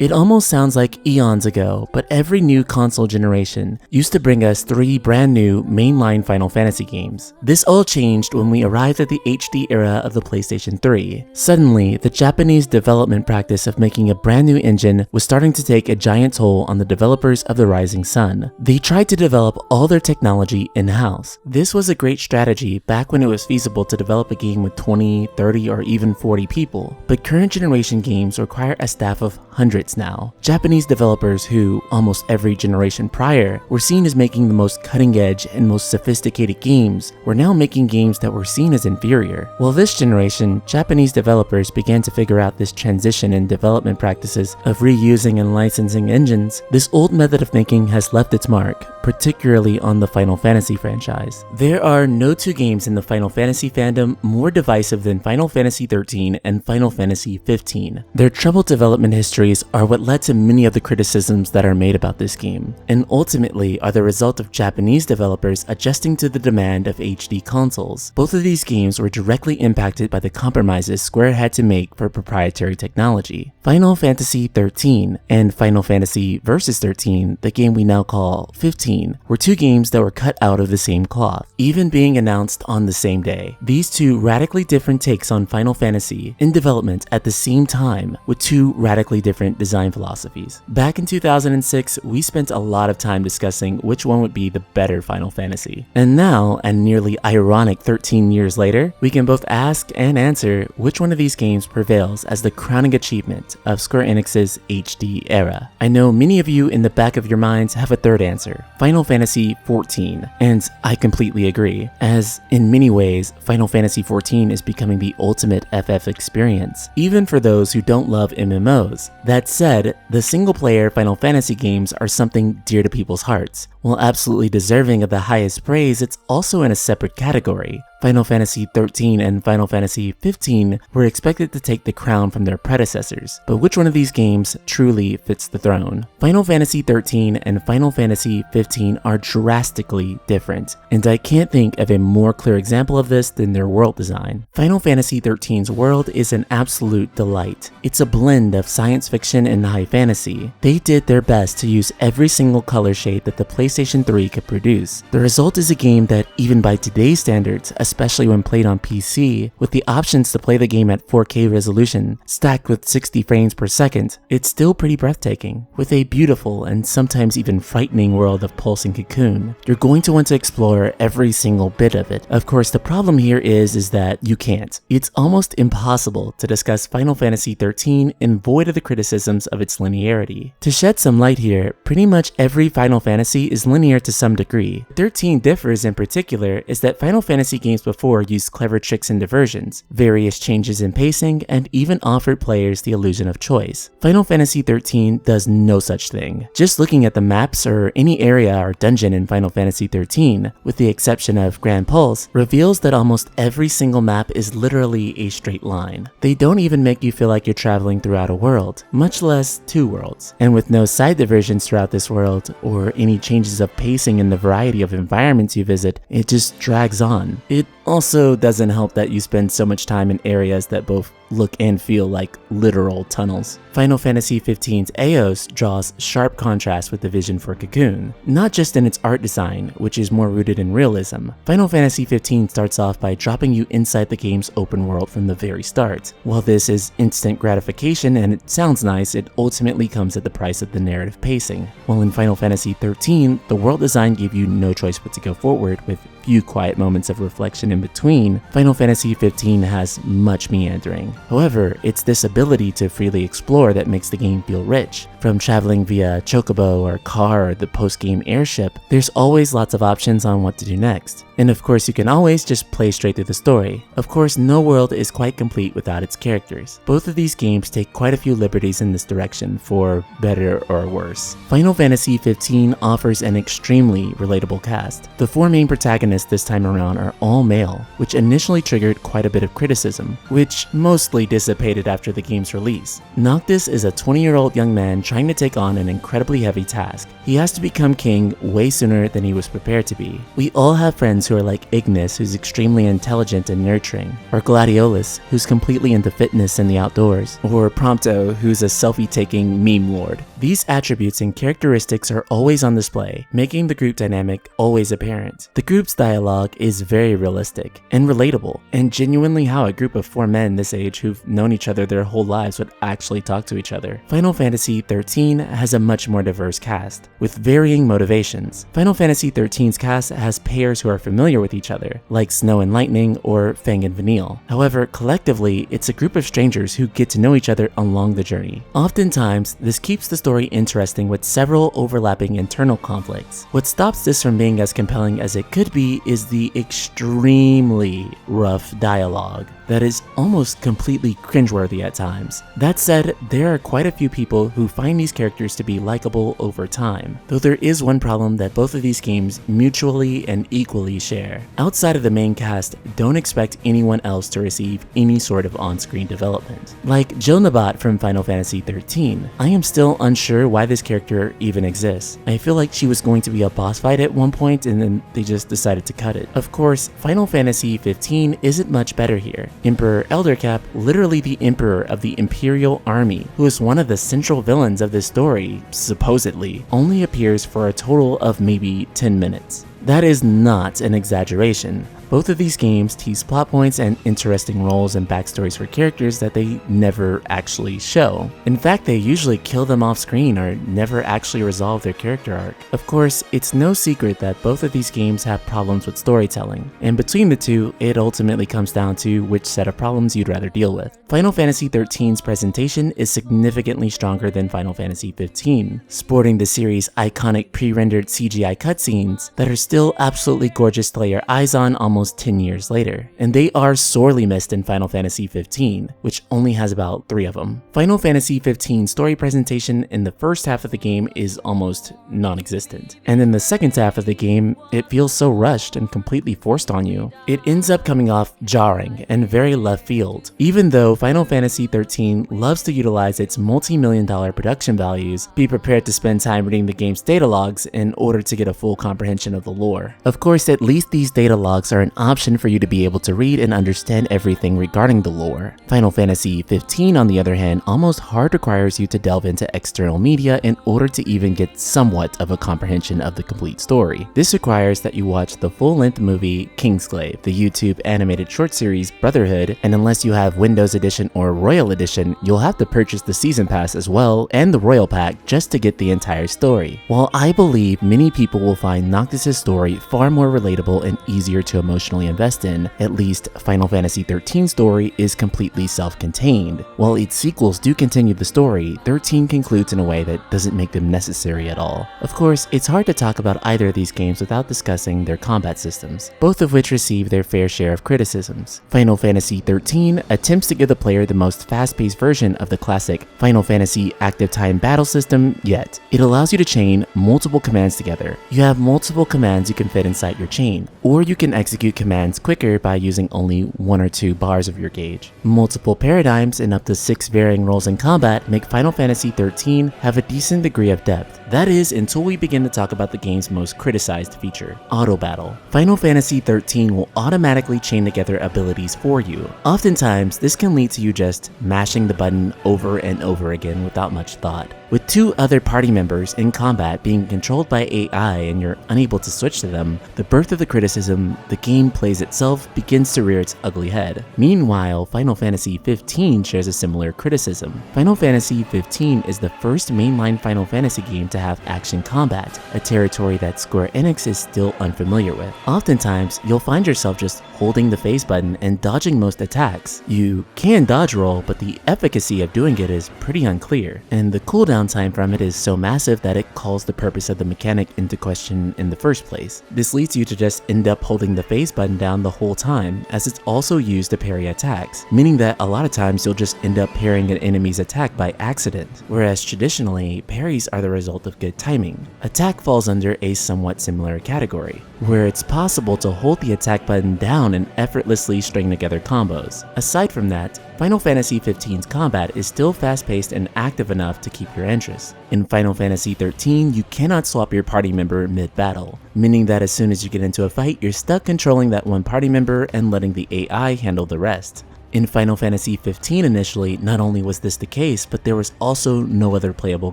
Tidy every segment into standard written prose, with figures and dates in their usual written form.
It almost sounds like eons ago, but every new console generation used to bring us 3 brand new mainline Final Fantasy games. This all changed when we arrived at the HD era of the PlayStation 3. Suddenly, the Japanese development practice of making a brand new engine was starting to take a giant toll on the developers of the Rising Sun. They tried to develop all their technology in-house. This was a great strategy back when it was feasible to develop a game with 20, 30, or even 40 people, but current generation games require a staff of hundreds now. Japanese developers who, almost every generation prior, were seen as making the most cutting-edge and most sophisticated games, were now making games that were seen as inferior. Well, this generation, Japanese developers began to figure out this transition in development practices of reusing and licensing engines. This old method of thinking has left its mark, particularly on the Final Fantasy franchise. There are no 2 games in the Final Fantasy fandom more divisive than Final Fantasy XIII and Final Fantasy XV. Their troubled development histories are what led to many of the criticisms that are made about this game, and ultimately are the result of Japanese developers adjusting to the demand of HD consoles. Both of these games were directly impacted by the compromises Square had to make for proprietary technology. Final Fantasy XIII and Final Fantasy Versus 13, the game we now call 15, were 2 games that were cut out of the same cloth, even being announced on the same day. These 2 radically different takes on Final Fantasy in development at the same time, with 2 radically different design philosophies. Back in 2006, we spent a lot of time discussing which one would be the better Final Fantasy. And now, and nearly ironic 13 years later, we can both ask and answer which one of these games prevails as the crowning achievement of Square Enix's HD era. I know many of you in the back of your minds have a third answer, Final Fantasy XIV, and I completely agree, as in many ways, Final Fantasy XIV is becoming the ultimate FF experience, even for those who don't love MMOs. That said, the single-player Final Fantasy games are something dear to people's hearts. While absolutely deserving of the highest praise, it's also in a separate category. Final Fantasy XIII and Final Fantasy XV were expected to take the crown from their predecessors, but which one of these games truly fits the throne? Final Fantasy XIII and Final Fantasy XV are drastically different, and I can't think of a more clear example of this than their world design. Final Fantasy XIII's world is an absolute delight. It's a blend of science fiction and high fantasy. They did their best to use every single color shade that the PlayStation 3 could produce. The result is a game that, even by today's standards, especially when played on PC, with the options to play the game at 4K resolution, stacked with 60 frames per second, it's still pretty breathtaking. With a beautiful and sometimes even frightening world of pulsing cocoon, you're going to want to explore every single bit of it. Of course, the problem here is that you can't. It's almost impossible to discuss Final Fantasy XIII and void of the criticisms of its linearity. To shed some light here, pretty much every Final Fantasy is linear to some degree. 13 differs in particular is that Final Fantasy games before used clever tricks and diversions, various changes in pacing, and even offered players the illusion of choice. Final Fantasy XIII does no such thing. Just looking at the maps or any area or dungeon in Final Fantasy XIII, with the exception of Grand Pulse, reveals that almost every single map is literally a straight line. They don't even make you feel like you're traveling throughout a world, much less 2 worlds. And with no side diversions throughout this world, or any changes of pacing in the variety of environments you visit, it just drags on. It also doesn't help that you spend so much time in areas that both look and feel like literal tunnels. Final Fantasy XV's Eos draws sharp contrast with the vision for Cocoon, not just in its art design, which is more rooted in realism. Final Fantasy XV starts off by dropping you inside the game's open world from the very start. While this is instant gratification and it sounds nice, it ultimately comes at the price of the narrative pacing. While in Final Fantasy XIII, the world design gave you no choice but to go forward, with few quiet moments of reflection in between. Final Fantasy XV has much meandering. However, it's this ability to freely explore that makes the game feel rich. From traveling via chocobo or car or the post-game airship, there's always lots of options on what to do next. And of course, you can always just play straight through the story. Of course, no world is quite complete without its characters. Both of these games take quite a few liberties in this direction, for better or worse. Final Fantasy XV offers an extremely relatable cast. The 4 main protagonists protagonists this time around are all male, which initially triggered quite a bit of criticism, which mostly dissipated after the game's release. Noctis is a 20-year-old young man trying to take on an incredibly heavy task. He has to become king way sooner than he was prepared to be. We all have friends who are like Ignis, who's extremely intelligent and nurturing, or Gladiolus, who's completely into fitness and the outdoors, or Prompto, who's a selfie-taking meme lord. These attributes and characteristics are always on display, making the group dynamic always apparent. The group's dialogue is very realistic and relatable, and genuinely how a group of 4 men this age who've known each other their whole lives would actually talk to each other. Final Fantasy XIII has a much more diverse cast, with varying motivations. Final Fantasy XIII's cast has pairs who are familiar with each other, like Snow and Lightning or Fang and Vanille. However, collectively, it's a group of strangers who get to know each other along the journey. Oftentimes, this keeps the story interesting with several overlapping internal conflicts. What stops this from being as compelling as it could be is the extremely rough dialogue that is almost completely cringeworthy at times. That said, there are quite a few people who find these characters to be likable over time, though there is one problem that both of these games mutually and equally share. Outside of the main cast, don't expect anyone else to receive any sort of on-screen development. Like Jill Nabat from Final Fantasy XIII, I am still unsure why this character even exists. I feel like she was going to be a boss fight at one point and then they just decided to cut it. Of course, Final Fantasy XV isn't much better here. Emperor Eldercap, literally the emperor of the Imperial Army, who is one of the central villains of this story, supposedly, only appears for a total of maybe 10 minutes. That is not an exaggeration. Both of these games tease plot points and interesting roles and backstories for characters that they never actually show. In fact, they usually kill them off screen or never actually resolve their character arc. Of course, it's no secret that both of these games have problems with storytelling, and between the two, it ultimately comes down to which set of problems you'd rather deal with. Final Fantasy XIII's presentation is significantly stronger than Final Fantasy XV, sporting the series' iconic pre-rendered CGI cutscenes that are still absolutely gorgeous to lay your eyes on almost 10 years later, and they are sorely missed in Final Fantasy XV, which only has about 3 of them. Final Fantasy XV's story presentation in the first half of the game is almost non-existent, and in the second half of the game, it feels so rushed and completely forced on you. It ends up coming off jarring and very left field. Even though Final Fantasy XIII loves to utilize its multi-million-dollar production values, be prepared to spend time reading the game's data logs in order to get a full comprehension of the lore. Of course, at least these data logs are an option for you to be able to read and understand everything regarding the lore. Final Fantasy XV, on the other hand, almost hard requires you to delve into external media in order to even get somewhat of a comprehension of the complete story. This requires that you watch the full-length movie Kingsglaive, the YouTube animated short series Brotherhood, and unless you have Windows Edition or Royal Edition, you'll have to purchase the Season Pass as well and the Royal Pack just to get the entire story. While I believe many people will find Noctis' story far more relatable and easier to emotionally invest in, at least Final Fantasy XIII's story is completely self-contained. While its sequels do continue the story, 13 concludes in a way that doesn't make them necessary at all. Of course, it's hard to talk about either of these games without discussing their combat systems, both of which receive their fair share of criticisms. Final Fantasy XIII attempts to give the player the most fast-paced version of the classic Final Fantasy active time battle system yet. It allows you to chain multiple commands together. You have multiple commands you can fit inside your chain, or you can execute commands quicker by using only 1 or 2 bars of your gauge. Multiple paradigms and up to 6 varying roles in combat make Final Fantasy XIII have a decent degree of depth. That is, until we begin to talk about the game's most criticized feature, auto battle. Final Fantasy XIII will automatically chain together abilities for you. Oftentimes, this can lead to you just mashing the button over and over again without much thought. With 2 other party members in combat being controlled by AI and you're unable to switch to them, the birth of the criticism the game plays itself begins to rear its ugly head. Meanwhile, Final Fantasy XV shares a similar criticism. Final Fantasy XV is the first mainline Final Fantasy game to have action combat, a territory that Square Enix is still unfamiliar with. Oftentimes, you'll find yourself just holding the phase button and dodging most attacks. You can dodge roll, but the efficacy of doing it is pretty unclear, and the cooldown downtime from it is so massive that it calls the purpose of the mechanic into question in the first place. This leads you to just end up holding the phase button down the whole time, as it's also used to parry attacks, meaning that a lot of times you'll just end up parrying an enemy's attack by accident, whereas traditionally, parries are the result of good timing. Attack falls under a somewhat similar category, where it's possible to hold the attack button down and effortlessly string together combos. Aside from that, Final Fantasy XV's combat is still fast-paced and active enough to keep your interest. In Final Fantasy XIII, you cannot swap your party member mid-battle, meaning that as soon as you get into a fight, you're stuck controlling that one party member and letting the AI handle the rest. In Final Fantasy XV initially, not only was this the case, but there was also no other playable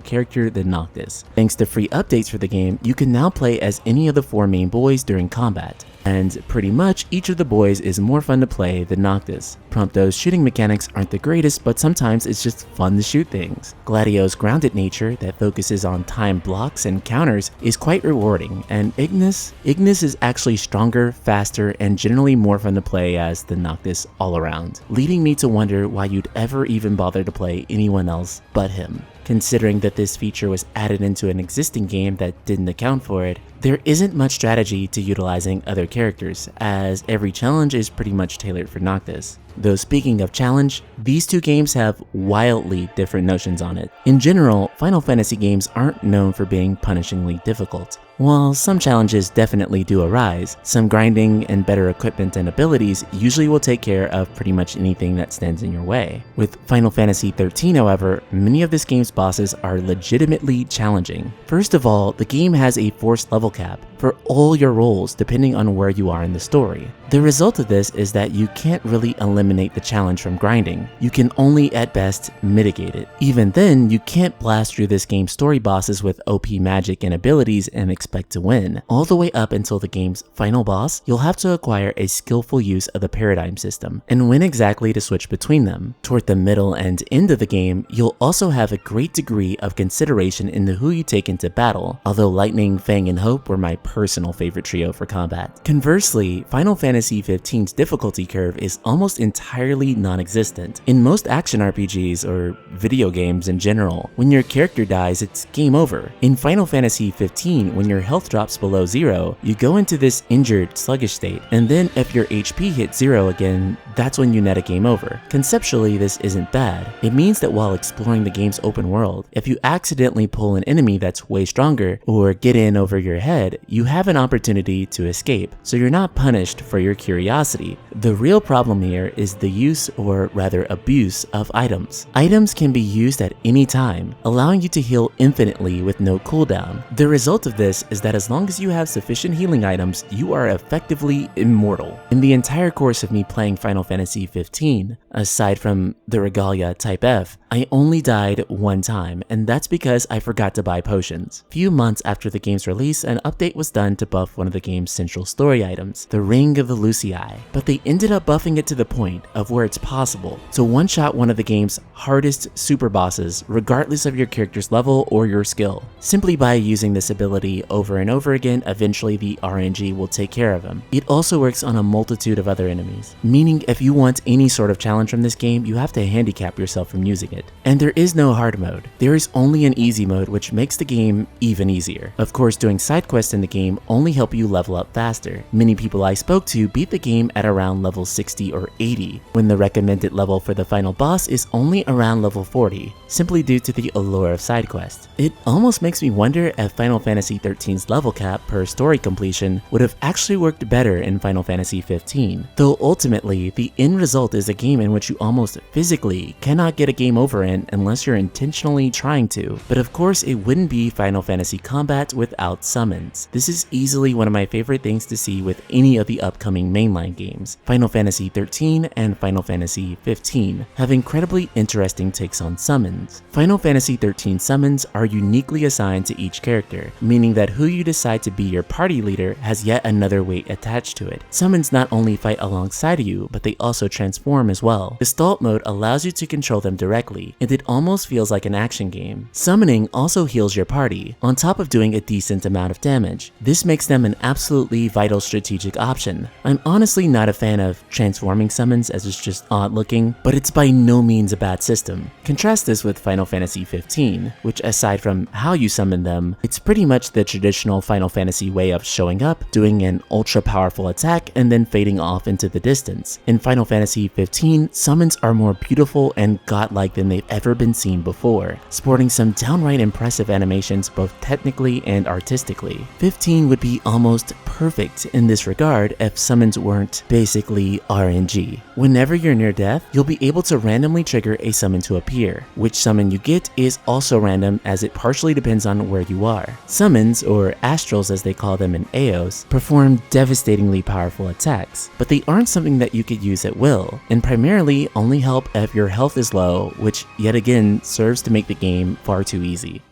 character than Noctis. Thanks to free updates for the game, you can now play as any of the 4 main boys during combat. And pretty much each of the boys is more fun to play than Noctis. Prompto's shooting mechanics aren't the greatest, but sometimes it's just fun to shoot things. Gladio's grounded nature that focuses on timed blocks and counters is quite rewarding, and Ignis is actually stronger, faster, and generally more fun to play as than Noctis all around, leading me to wonder why you'd ever even bother to play anyone else but him. Considering that this feature was added into an existing game that didn't account for it, there isn't much strategy to utilizing other characters, as every challenge is pretty much tailored for Noctis. Though speaking of challenge, these two games have wildly different notions on it. In general, Final Fantasy games aren't known for being punishingly difficult. While some challenges definitely do arise, some grinding and better equipment and abilities usually will take care of pretty much anything that stands in your way. With Final Fantasy XIII, however, many of this game's bosses are legitimately challenging. First of all, the game has a forced level cap for all your roles depending on where you are in the story. The result of this is that you can't really eliminate the challenge from grinding. You can only at best mitigate it. Even then, you can't blast through this game's story bosses with OP magic and abilities and expect to win. All the way up until the game's final boss, you'll have to acquire a skillful use of the paradigm system and when exactly to switch between them. Toward the middle and end of the game, you'll also have a great degree of consideration into who you take into battle, although Lightning, Fang, and Hope were my personal favorite trio for combat. Conversely, Final Fantasy XV's difficulty curve is almost entirely non-existent. In most action RPGs, or video games in general, when your character dies, it's game over. In Final Fantasy XV, when your health drops below 0, you go into this injured, sluggish state, and then if your HP hits 0 again, that's when you net a game over. Conceptually, this isn't bad. It means that while exploring the game's open world, if you accidentally pull an enemy that's way stronger, or get in over your head, you have an opportunity to escape, so you're not punished for your curiosity. The real problem here is the use, or rather abuse, of items. Items can be used at any time, allowing you to heal infinitely with no cooldown. The result of this is that as long as you have sufficient healing items, you are effectively immortal. In the entire course of me playing Final Fantasy XV, aside from the Regalia Type F, I only died one time, and that's because I forgot to buy potions. Few months after the game's release, an update was done to buff one of the game's central story items, the Ring of the Lucii, but they ended up buffing it to the point of where it's possible to one-shot one of the game's hardest super bosses regardless of your character's level or your skill. Simply by using this ability over and over again, eventually the RNG will take care of him. It also works on a multitude of other enemies, meaning if you want any sort of challenge from this game, you have to handicap yourself from using it. And there is no hard mode. There is only an easy mode, which makes the game even easier. Of course, doing side quests in the game only help you level up faster. Many people I spoke to beat the game at around level 60 or 80, when the recommended level for the final boss is only around level 40, simply due to the allure of side quests. It almost makes me wonder if Final Fantasy XIII's level cap per story completion would have actually worked better in Final Fantasy XV, though ultimately the end result is a game in which you almost physically cannot get a game over in unless you're intentionally trying to. But of course, it wouldn't be Final Fantasy combat without summons. This is easily one of my favorite things to see with any of the upcoming mainline games. Final Fantasy XIII and Final Fantasy XV have incredibly interesting takes on summons. Final Fantasy XIII summons are uniquely assigned to each character, meaning that who you decide to be your party leader has yet another weight attached to it. Summons not only fight alongside you, but they also transform as well. Gestalt mode allows you to control them directly, naturally, and it almost feels like an action game. Summoning also heals your party, on top of doing a decent amount of damage. This makes them an absolutely vital strategic option. I'm honestly not a fan of transforming summons as it's just odd looking, but it's by no means a bad system. Contrast this with Final Fantasy XV, which aside from how you summon them, it's pretty much the traditional Final Fantasy way of showing up, doing an ultra powerful attack, and then fading off into the distance. In Final Fantasy XV, summons are more beautiful and godlike than they've ever been seen before, sporting some downright impressive animations both technically and artistically. 15 would be almost perfect in this regard if summons weren't basically RNG. Whenever you're near death, you'll be able to randomly trigger a summon to appear. Which summon you get is also random as it partially depends on where you are. Summons, or astrals as they call them in AOS, perform devastatingly powerful attacks, but they aren't something that you could use at will, and primarily only help if your health is low, which yet again serves to make the game far too easy.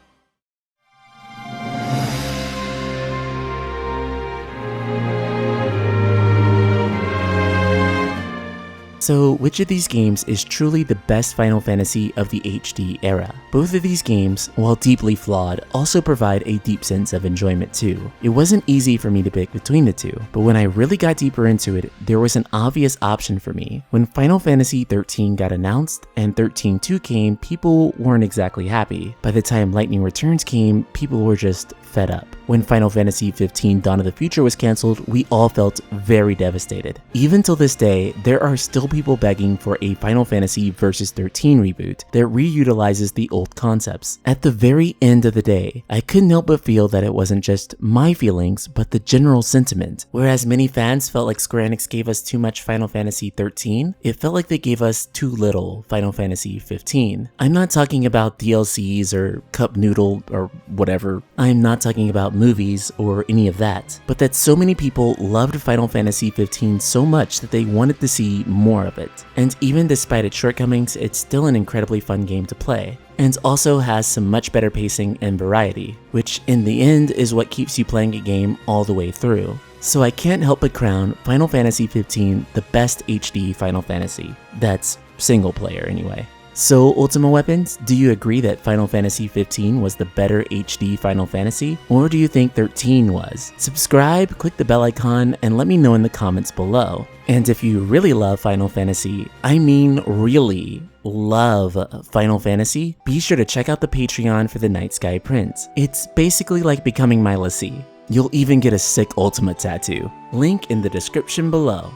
So which of these games is truly the best Final Fantasy of the HD era? Both of these games, while deeply flawed, also provide a deep sense of enjoyment too. It wasn't easy for me to pick between the two, but when I really got deeper into it, there was an obvious option for me. When Final Fantasy XIII got announced and 13-2 came, people weren't exactly happy. By the time Lightning Returns came, people were just fed up. When Final Fantasy XV Dawn of the Future was cancelled, we all felt very devastated. Even till this day, there are still people begging for a Final Fantasy Versus 13 reboot that reutilizes the old concepts. At the very end of the day, I couldn't help but feel that it wasn't just my feelings, but the general sentiment. Whereas many fans felt like Square Enix gave us too much Final Fantasy 13, it felt like they gave us too little Final Fantasy 15. I'm not talking about DLCs or Cup Noodle or whatever. I'm not talking about movies or any of that, but that so many people loved Final Fantasy 15 so much that they wanted to see more of it. And even despite its shortcomings, it's still an incredibly fun game to play, and also has some much better pacing and variety, which in the end is what keeps you playing a game all the way through. So I can't help but crown Final Fantasy 15 the best HD Final Fantasy. That's single player anyway. So Ultima Weapons, do you agree that Final Fantasy 15 was the better HD Final Fantasy, or do you think 13 was? Subscribe, click the bell icon, and let me know in the comments below. And if you really love Final Fantasy, I mean really love Final Fantasy, be sure to check out the Patreon for the Night Sky Prince. It's basically like becoming my lessee. You'll even get a sick Ultima tattoo. Link in the description below.